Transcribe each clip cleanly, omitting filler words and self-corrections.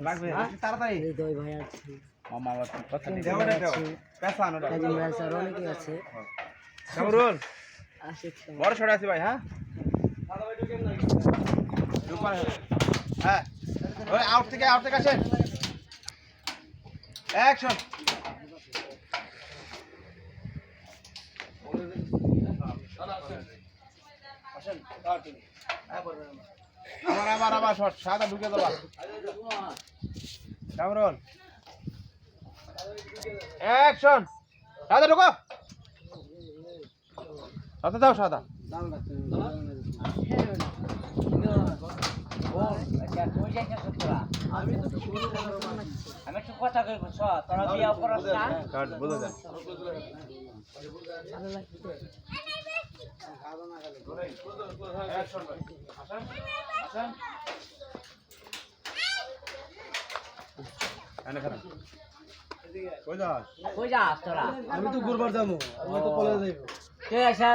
লাগবে তাড়াতাড়ি হৃদয় ভাই আছে, মামা আবার কথা নেই দেওয়া দেও পেছা আনো কাজী ভাই আছে, আর অনেকেই আছে। কামরুল আশিক স্যার। বড় ছড়া আছে ভাই হ্যাঁ হ্যাঁ ওই আউট থেকে আসেন অ্যাকশন আবার শট সাদা ঢুকে দেবা কামরুল অ্যাকশন সাদা ঢুকো সাদা দাও সাদা আমি একটু কথা কই বুঝছ, তোরা বিয়া করছ না? কাট বলে দেন অ্যাকশন ভাই আসেন আসেন এনে খারাপ কই যাস কই যাস তোরা? আমি তো ঘুরবার যাবো, আমি তো কলেজে যাইব। তুই আসা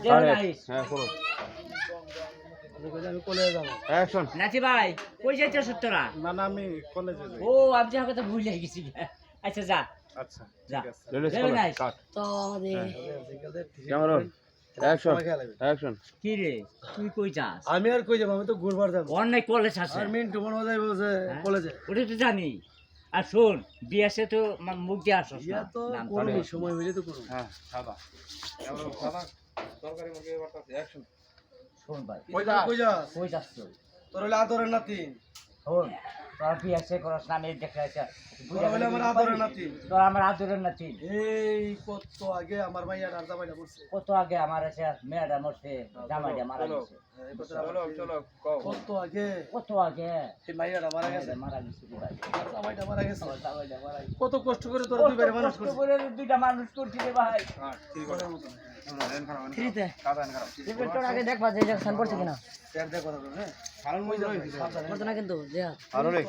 দেও নাইস। হ্যাঁ করো আমি কলেজে যাবো। অ্যাকশন নাচি ভাই কই যাইতেছ তোরা? না না, আমি কলেজে যাই। ও আমি যা কথা ভুলে গেছি। আচ্ছা যা আচ্ছা যা। ঠিক আছে। দেও নাইস। কাট তো আমাদের ঠিক আছে, ঠিক আছে। ক্যামেরা অ্যাকশন সবাই খেয়াল রাখবে। অ্যাকশন কি রে তুই কই যাস? আমি আর কই যাবো, আমি তো ঘুরবার যাবো। অনেক কলেজ আছে। আর মিন্টু মনে হয় যাইবো যে হ্যাঁ? কলেজে। ওটা তো জানি। আর শোন বিয়াসে তো মুখ দিয়ে আসছ ইয়া না। তো নাম করবি, করে। সময় হইলে তো করবো। হ্যাঁ সাদা ক্যামেরা সাদা তরকারি মুখে বাটাছে অ্যাকশন শোন ভাই কই যাস? কই যাস? কই যাস তুই? তোর হইলে আদরের নাতি। শোন তোরা বিয়াসে করস না, আমি দেখে আছে। তোরা হইলে আমার আদরের নাতি। তোরা আমার আদরের নাতি। এই কত আগে আমার মাইয়ার আর জামাইটা মরছে। কত আগে আমার আছে মেয়েটা মরছে, জামাইটা মারা গেছে। এই কথা চলো চলো কও কত আগে কত আগে এই মাইয়াটা মারা গেছে, মারা গেছে ভাই। জামাইটা মারা গেছে। জামাইটা মারা গেছে। কত কষ্ট করে তোরা দুই বাইরে মানুষ কষ্ট করছিস। করে দুইটা মানুষ করছি রে ভাই। হ্যাঁ ঠিক আছে এন খারাপ ফ্রিতে সাদা এন খারাপ তোর আগে দেখবা যে সান পড়ছে কিনা। স্যার দেখো না, হ্যাঁ। কারণ মই যাই করতে না কিন্তু যে আরো রে